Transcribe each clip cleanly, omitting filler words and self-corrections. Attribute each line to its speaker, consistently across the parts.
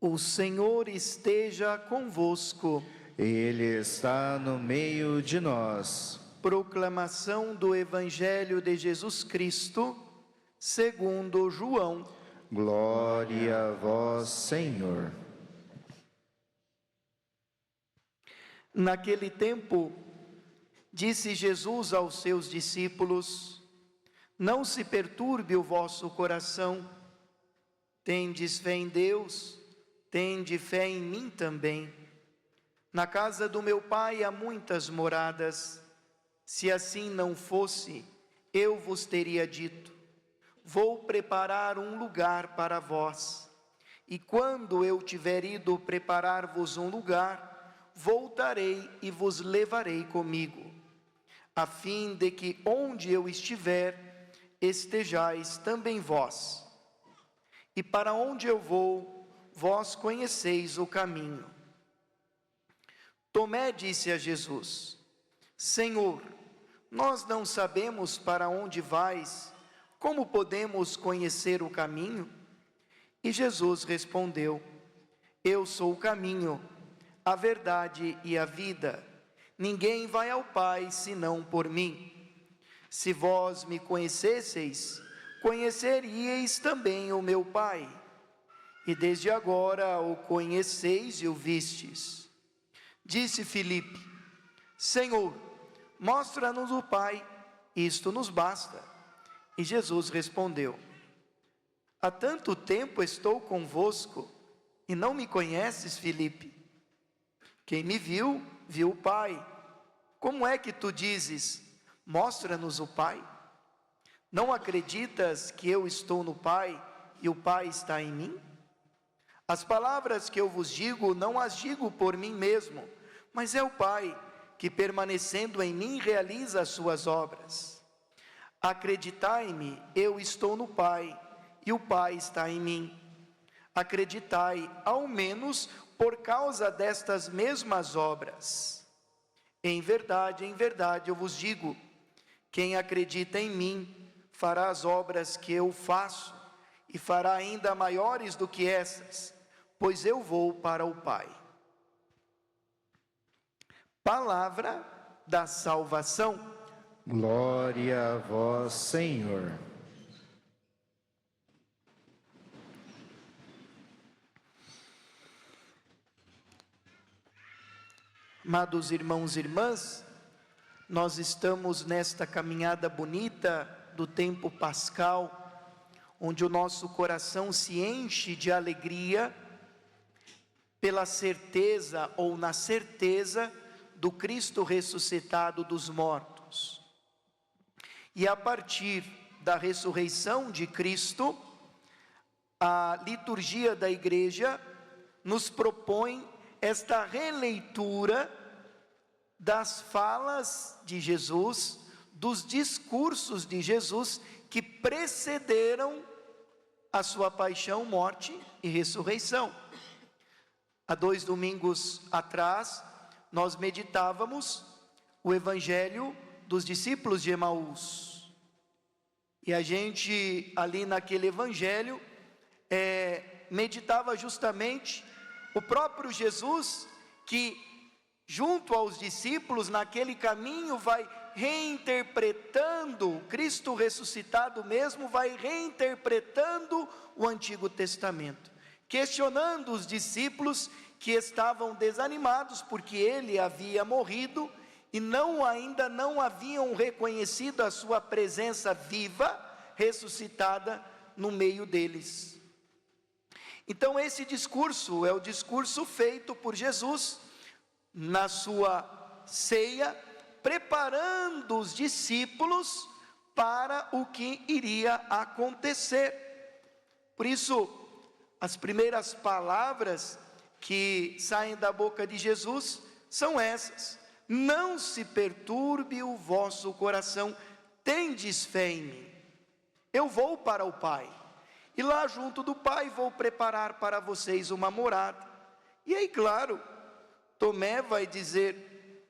Speaker 1: O Senhor esteja convosco.
Speaker 2: Ele está no meio de nós.
Speaker 1: Proclamação do Evangelho de Jesus Cristo, segundo João.
Speaker 2: Glória a vós, Senhor.
Speaker 1: Naquele tempo, disse Jesus aos seus discípulos: Não se perturbe o vosso coração. Tendes fé em Deus, tende fé em mim também. Na casa do meu Pai há muitas moradas. Se assim não fosse, eu vos teria dito: vou preparar um lugar para vós. E quando eu tiver ido preparar-vos um lugar, voltarei e vos levarei comigo, a fim de que onde eu estiver, estejais também vós. E para onde eu vou, vós conheceis o caminho. Tomé disse a Jesus: Senhor, nós não sabemos para onde vais, como podemos conhecer o caminho? E Jesus respondeu: Eu sou o caminho, a verdade e a vida. Ninguém vai ao Pai senão por mim. Se vós me conhecesseis, conheceríeis também o meu Pai. E desde agora o conheceis e o vistes. Disse Filipe: Senhor, mostra-nos o Pai, isto nos basta. E Jesus respondeu: Há tanto tempo estou convosco, e não me conheces, Filipe? Quem me viu, viu o Pai. Como é que tu dizes: mostra-nos o Pai? Não acreditas que eu estou no Pai, e o Pai está em mim? As palavras que eu vos digo, não as digo por mim mesmo, mas é o Pai, que permanecendo em mim realiza as suas obras. Acreditai-me, eu estou no Pai, e o Pai está em mim. Acreditai, ao menos, por causa destas mesmas obras. Em verdade, eu vos digo: quem acredita em mim, fará as obras que eu faço, e fará ainda maiores do que essas, pois eu vou para o Pai. Palavra da salvação.
Speaker 2: Glória a vós, Senhor.
Speaker 1: Amados irmãos e irmãs, nós estamos nesta caminhada bonita do tempo pascal, onde o nosso coração se enche de alegria pela certeza ou na certeza do Cristo ressuscitado dos mortos. E a partir da ressurreição de Cristo, a liturgia da igreja nos propõe esta releitura das falas de Jesus, dos discursos de Jesus que precederam a sua paixão, morte e ressurreição. Há 2 domingos atrás, nós meditávamos o Evangelho dos discípulos de Emaús. E a gente, ali naquele Evangelho, meditava justamente o próprio Jesus, que junto aos discípulos, naquele caminho, vai reinterpretando, Cristo ressuscitado mesmo, vai reinterpretando o Antigo Testamento, questionando os discípulos que estavam desanimados, porque ele havia morrido, e ainda não haviam reconhecido a sua presença viva, ressuscitada no meio deles. Então esse discurso é o discurso feito por Jesus na sua ceia, preparando os discípulos para o que iria acontecer. Por isso, as primeiras palavras que saem da boca de Jesus são essas: não se perturbe o vosso coração, tendes fé em mim. Eu vou para o Pai, e lá junto do Pai vou preparar para vocês uma morada. E aí, claro, Tomé vai dizer: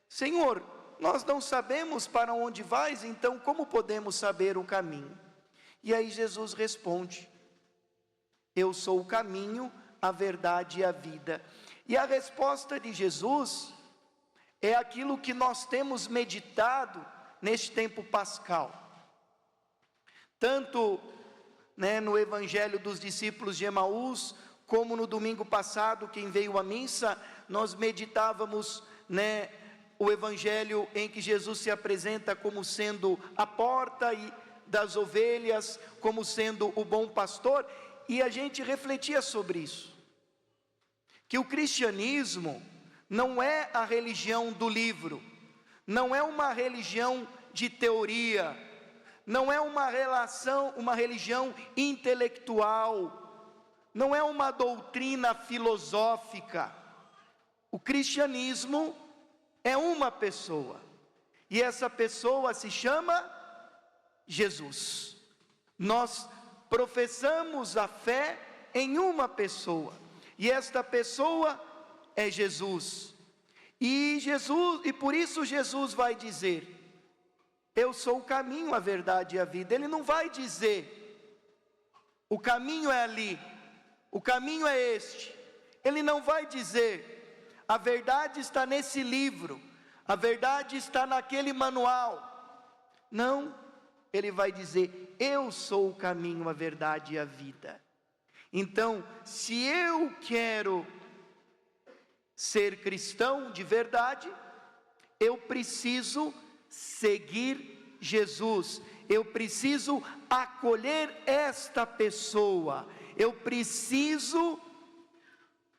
Speaker 1: Senhor, nós não sabemos para onde vais, então como podemos saber o caminho? E aí Jesus responde: Eu sou o caminho, a verdade e a vida. E a resposta de Jesus é aquilo que nós temos meditado neste tempo pascal. Tanto no Evangelho dos discípulos de Emaús, como no domingo passado, quem veio à missa, nós meditávamos o Evangelho em que Jesus se apresenta como sendo a porta das ovelhas, como sendo o bom pastor, e a gente refletia sobre isso, que o cristianismo não é a religião do livro, não é uma religião de teoria, não é uma religião intelectual, não é uma doutrina filosófica. O cristianismo é uma pessoa, e essa pessoa se chama Jesus. Nós professamos a fé em uma pessoa, e esta pessoa é Jesus. E por isso Jesus vai dizer: eu sou o caminho, a verdade e a vida. Ele não vai dizer, o caminho é ali, o caminho é este. Ele não vai dizer, a verdade está nesse livro, a verdade está naquele manual. Não, ele vai dizer, eu sou o caminho, a verdade e a vida. Então, se eu quero ser cristão de verdade, eu preciso seguir Jesus, eu preciso acolher esta pessoa, eu preciso,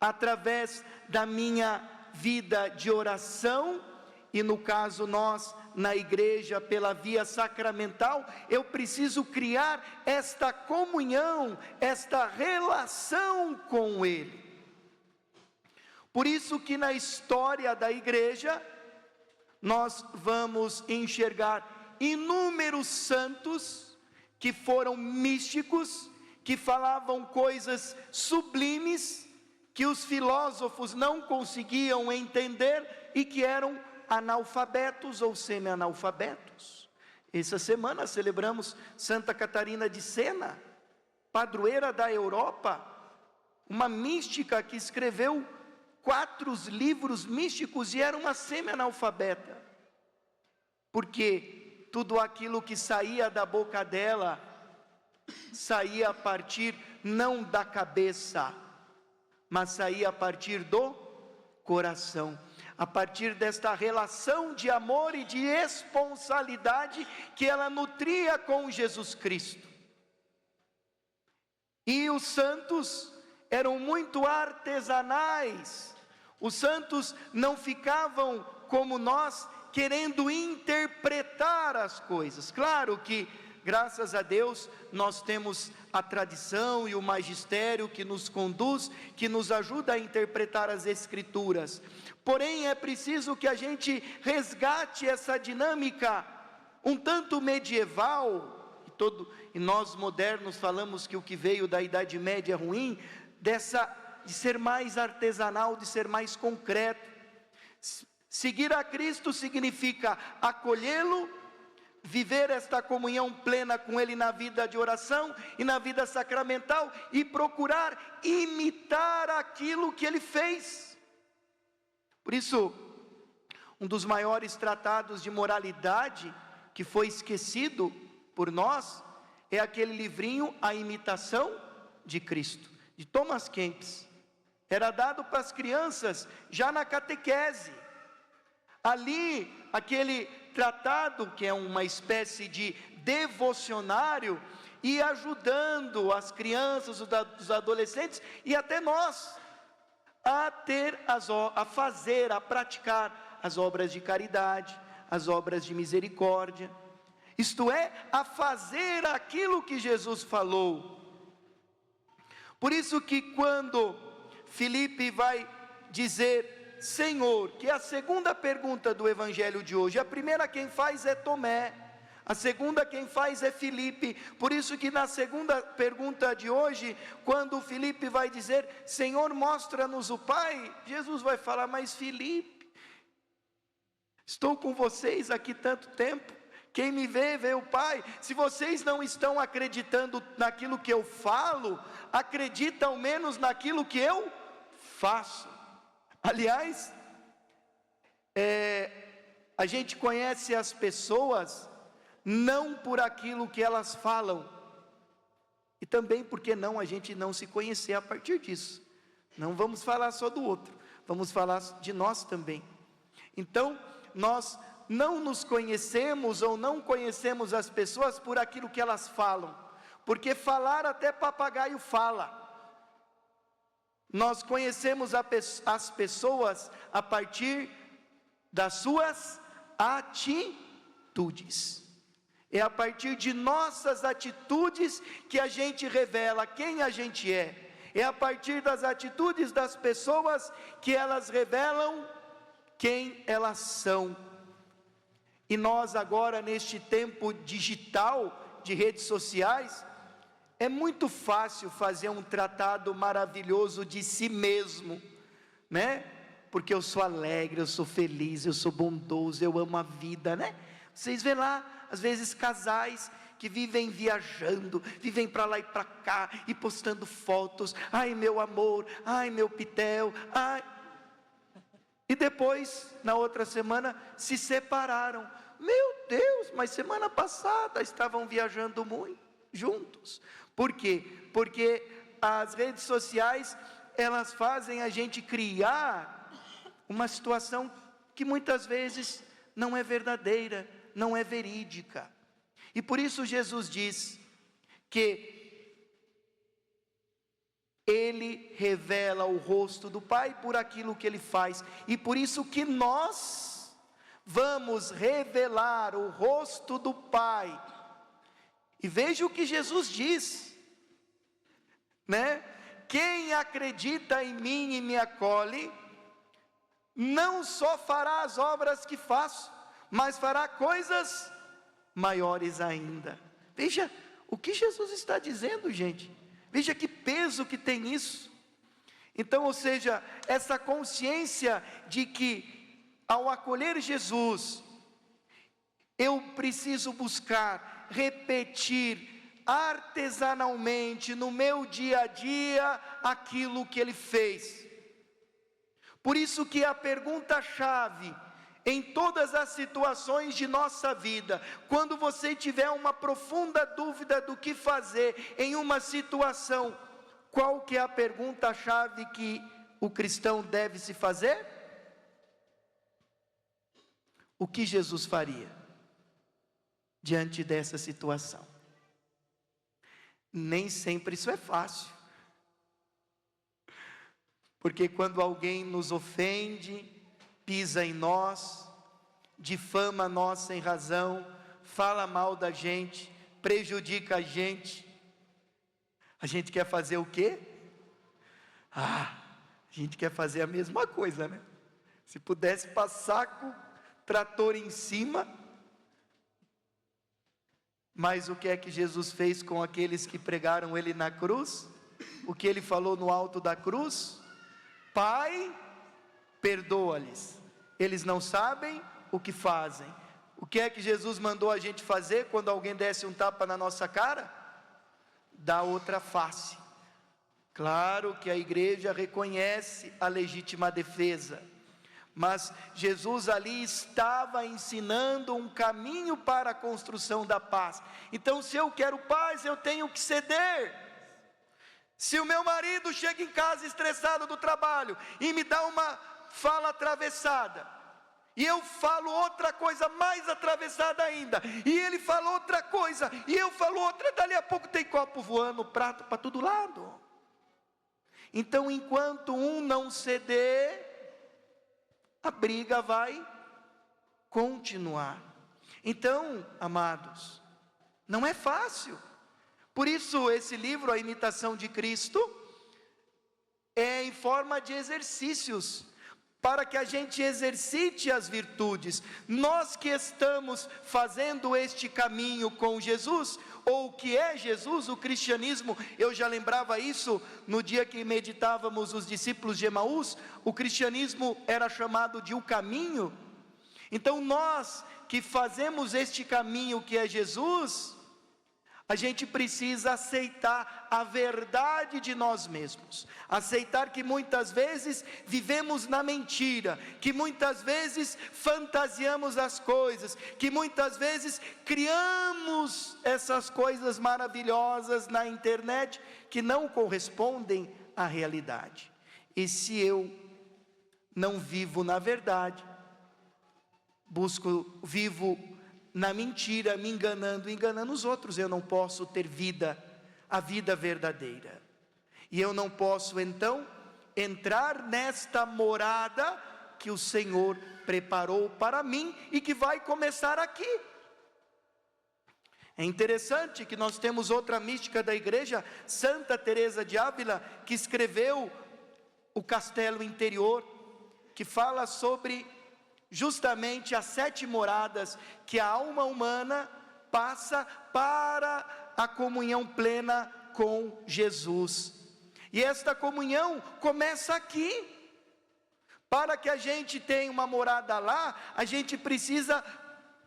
Speaker 1: através da minha vida de oração, e no caso nós na igreja pela via sacramental, eu preciso criar esta comunhão, esta relação com Ele. Por isso que na história da igreja, nós vamos enxergar inúmeros santos que foram místicos, que falavam coisas sublimes, que os filósofos não conseguiam entender e que eram analfabetos ou semi-analfabetos. Essa semana celebramos Santa Catarina de Sena, padroeira da Europa, uma mística que escreveu 4 livros místicos e era uma semi-analfabeta, porque tudo aquilo que saía da boca dela, saía a partir não da cabeça, mas saía a partir do coração, a partir desta relação de amor e de responsabilidade que ela nutria com Jesus Cristo. E os santos eram muito artesanais, os santos não ficavam como nós, querendo interpretar as coisas. Claro que, graças a Deus, nós temos a tradição e o magistério que nos conduz, que nos ajuda a interpretar as Escrituras. Porém, é preciso que a gente resgate essa dinâmica um tanto medieval, e nós modernos falamos que o que veio da Idade Média é ruim, de ser mais artesanal, de ser mais concreto. Seguir a Cristo significa acolhê-lo, viver esta comunhão plena com Ele na vida de oração e na vida sacramental, e procurar imitar aquilo que Ele fez. Por isso, um dos maiores tratados de moralidade que foi esquecido por nós, é aquele livrinho, A Imitação de Cristo, de Thomas Kempis. Era dado para as crianças já na catequese. Ali, aquele tratado, que é uma espécie de devocionário, e ajudando as crianças, os adolescentes e até nós a praticar as obras de caridade, as obras de misericórdia, isto é, a fazer aquilo que Jesus falou. Por isso que quando Filipe vai dizer Senhor, que é a segunda pergunta do evangelho de hoje, a primeira quem faz é Tomé, a segunda quem faz é Filipe. Por isso que na segunda pergunta de hoje, quando Filipe vai dizer Senhor, mostra-nos o Pai, Jesus vai falar, mas Filipe, estou com vocês aqui tanto tempo, Quem me vê, vê o Pai. Se vocês não estão acreditando naquilo que eu falo, acredita ao menos naquilo que eu faço. Aliás, a gente conhece as pessoas não por aquilo que elas falam, e também porque não a gente não se conhecer a partir disso. Não vamos falar só do outro, vamos falar de nós também. Então, nós não nos conhecemos ou não conhecemos as pessoas por aquilo que elas falam, porque falar até papagaio fala. Nós conhecemos as pessoas a partir das suas atitudes. É a partir de nossas atitudes que a gente revela quem a gente é. É a partir das atitudes das pessoas que elas revelam quem elas são. E nós agora, neste tempo digital, de redes sociais, é muito fácil fazer um tratado maravilhoso de si mesmo, né? Porque eu sou alegre, eu sou feliz, eu sou bondoso, eu amo a vida, né? Vocês vêem lá, às vezes casais que vivem viajando, vivem para lá e para cá, e postando fotos, ai meu amor, ai meu pitel, ai... E depois, na outra semana, se separaram. Meu Deus, mas semana passada estavam viajando muito juntos. Por quê? Porque as redes sociais, elas fazem a gente criar uma situação que muitas vezes não é verdadeira, não é verídica. E por isso Jesus diz que Ele revela o rosto do Pai por aquilo que Ele faz, e por isso que nós vamos revelar o rosto do Pai. E veja o que Jesus diz, né? Quem acredita em mim e me acolhe, não só fará as obras que faço, mas fará coisas maiores ainda. Veja o que Jesus está dizendo, gente. Veja que peso que tem isso. Então, ou seja, essa consciência de que ao acolher Jesus, eu preciso buscar, repetir artesanalmente no meu dia a dia aquilo que Ele fez. Por isso que a pergunta-chave em todas as situações de nossa vida, quando você tiver uma profunda dúvida do que fazer em uma situação, qual que é a pergunta-chave que o cristão deve se fazer? O que Jesus faria diante dessa situação? Nem sempre isso é fácil, porque quando alguém nos ofende, pisa em nós, difama nós sem razão, fala mal da gente, prejudica a gente quer fazer o quê? A gente quer fazer a mesma coisa, né? Se pudesse passar com o trator em cima. Mas o que é que Jesus fez com aqueles que pregaram Ele na cruz? O que Ele falou no alto da cruz? Pai, perdoa-lhes, eles não sabem o que fazem. O que é que Jesus mandou a gente fazer quando alguém desse um tapa na nossa cara? Dá outra face. Claro que a igreja reconhece a legítima defesa, mas Jesus ali estava ensinando um caminho para a construção da paz. Então, se eu quero paz, eu tenho que ceder. Se o meu marido chega em casa estressado do trabalho e me dá uma fala atravessada, e eu falo outra coisa mais atravessada ainda, e ele fala outra coisa, e eu falo outra, dali a pouco tem copo voando, prato para todo lado. Então, enquanto um não ceder, a briga vai continuar. Então, amados, não é fácil. Por isso esse livro, A Imitação de Cristo, é em forma de exercícios, para que a gente exercite as virtudes. Nós que estamos fazendo este caminho com Jesus, ou o que é Jesus, o cristianismo, eu já lembrava isso no dia que meditávamos os discípulos de Emaús. O cristianismo era chamado de o caminho, Então nós que fazemos este caminho que é Jesus, a gente precisa aceitar a verdade de nós mesmos, aceitar que muitas vezes vivemos na mentira, que muitas vezes fantasiamos as coisas, que muitas vezes criamos essas coisas maravilhosas na internet que não correspondem à realidade. E se eu não vivo na verdade, vivo na mentira, me enganando os outros, eu não posso ter a vida verdadeira. E eu não posso então entrar nesta morada que o Senhor preparou para mim e que vai começar aqui. É interessante que nós temos outra mística da igreja, Santa Teresa de Ávila, que escreveu o Castelo Interior, que fala sobre justamente as 7 moradas que a alma humana passa para a comunhão plena com Jesus. E esta comunhão começa aqui. Para que a gente tenha uma morada lá, a gente precisa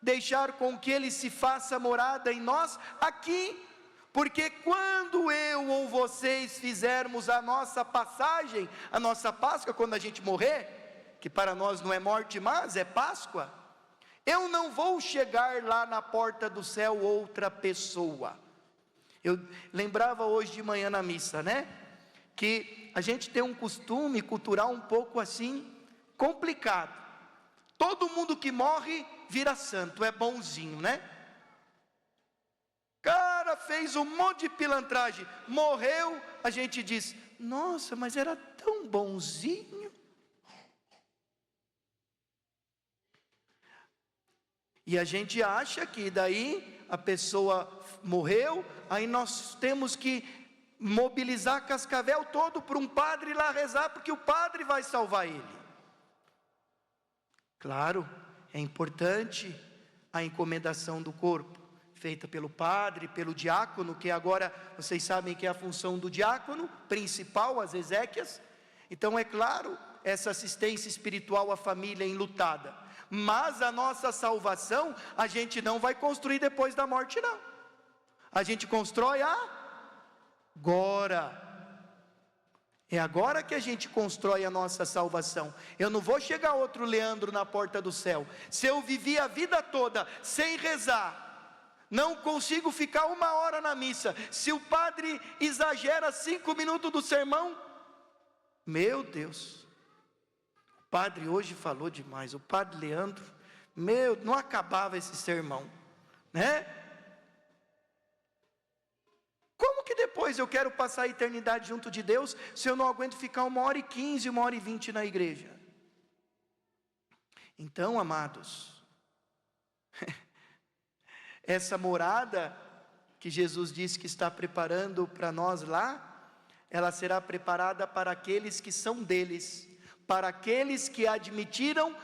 Speaker 1: deixar com que Ele se faça morada em nós aqui. Porque quando eu ou vocês fizermos a nossa passagem, a nossa Páscoa, quando a gente morrer, que para nós não é morte, mas é Páscoa, eu não vou chegar lá na porta do céu outra pessoa. Eu lembrava hoje de manhã na missa, né? Que a gente tem um costume cultural um pouco assim, complicado. Todo mundo que morre vira santo, é bonzinho, né? Cara, fez um monte de pilantragem, morreu, a gente diz, nossa, mas era tão bonzinho. E a gente acha que daí a pessoa morreu, aí nós temos que mobilizar Cascavel todo para um padre ir lá rezar, porque o padre vai salvar ele. Claro, é importante a encomendação do corpo, feita pelo padre, pelo diácono, que agora vocês sabem que é a função do diácono principal, as exéquias. Então é claro, essa assistência espiritual à família enlutada. Mas a nossa salvação, a gente não vai construir depois da morte não. A gente constrói agora. É agora que a gente constrói a nossa salvação. Eu não vou chegar outro Leandro na porta do céu. Se eu vivi a vida toda sem rezar, não consigo ficar 1 hora na missa, se o padre exagera 5 minutos do sermão, meu Deus, o padre hoje falou demais, o padre Leandro, não acabava esse sermão, né? Como que depois eu quero passar a eternidade junto de Deus, se eu não aguento ficar 1h15, 1h20 na igreja? Então, amados, essa morada que Jesus disse que está preparando para nós lá, ela será preparada para aqueles que são deles, para aqueles que admitiram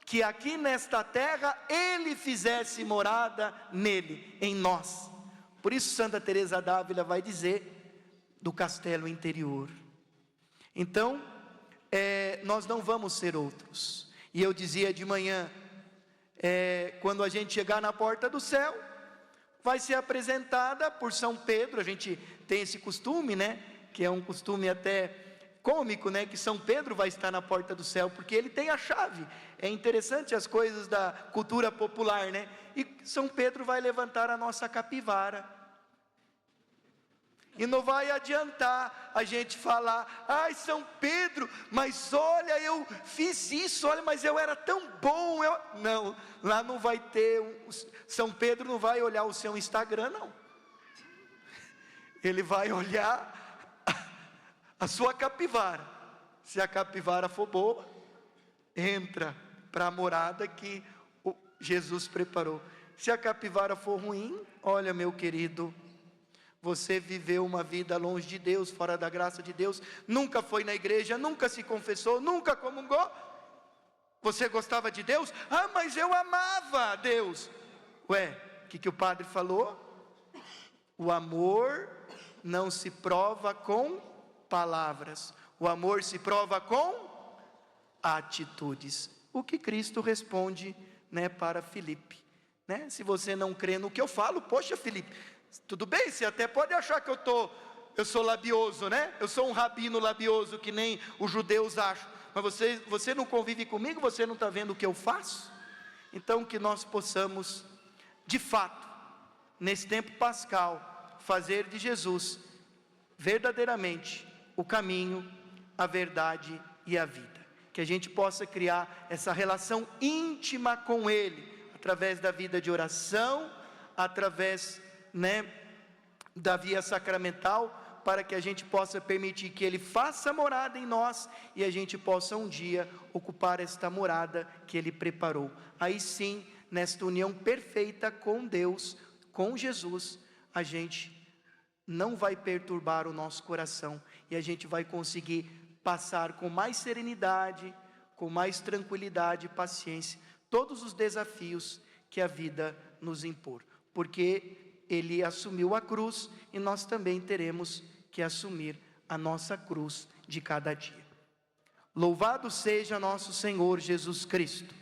Speaker 1: que aqui nesta terra Ele fizesse morada nele, em nós. Por isso Santa Teresa d'Ávila vai dizer do castelo interior. Então, nós não vamos ser outros. E eu dizia de manhã, quando a gente chegar na porta do céu, vai ser apresentada por São Pedro. A gente tem esse costume, né? Que é um costume até cômico, né? Que São Pedro vai estar na porta do céu, porque ele tem a chave. É interessante as coisas da cultura popular, né? E São Pedro vai levantar a nossa capivara. E não vai adiantar a gente falar, ai São Pedro, mas olha, eu fiz isso, olha, mas eu era tão bom. Não, lá não vai ter, São Pedro não vai olhar o seu Instagram, não. Ele vai olhar a sua capivara. Se a capivara for boa, entra para a morada que Jesus preparou. Se a capivara for ruim, olha meu querido, você viveu uma vida longe de Deus, fora da graça de Deus, nunca foi na igreja, nunca se confessou, nunca comungou. Você gostava de Deus? Ah, mas eu amava a Deus. Ué, o que o padre falou? O amor não se prova com palavras, o amor se prova com atitudes. O que Cristo responde né, para Filipe, né? Se você não crê no que eu falo, poxa, Filipe, tudo bem, você até pode achar que eu sou labioso, né? Eu sou um rabino labioso, que nem os judeus acham, mas você não convive comigo, você não está vendo o que eu faço? Então que nós possamos, de fato, nesse tempo pascal, fazer de Jesus verdadeiramente o caminho, a verdade e a vida. Que a gente possa criar essa relação íntima com Ele, através da vida de oração, através, né, da via sacramental, para que a gente possa permitir que Ele faça morada em nós, e a gente possa um dia ocupar esta morada que Ele preparou. Aí sim, nesta união perfeita com Deus, com Jesus, a gente não vai perturbar o nosso coração, e a gente vai conseguir passar com mais serenidade, com mais tranquilidade e paciência, todos os desafios que a vida nos impor, porque Ele assumiu a cruz, e nós também teremos que assumir a nossa cruz de cada dia. Louvado seja nosso Senhor Jesus Cristo.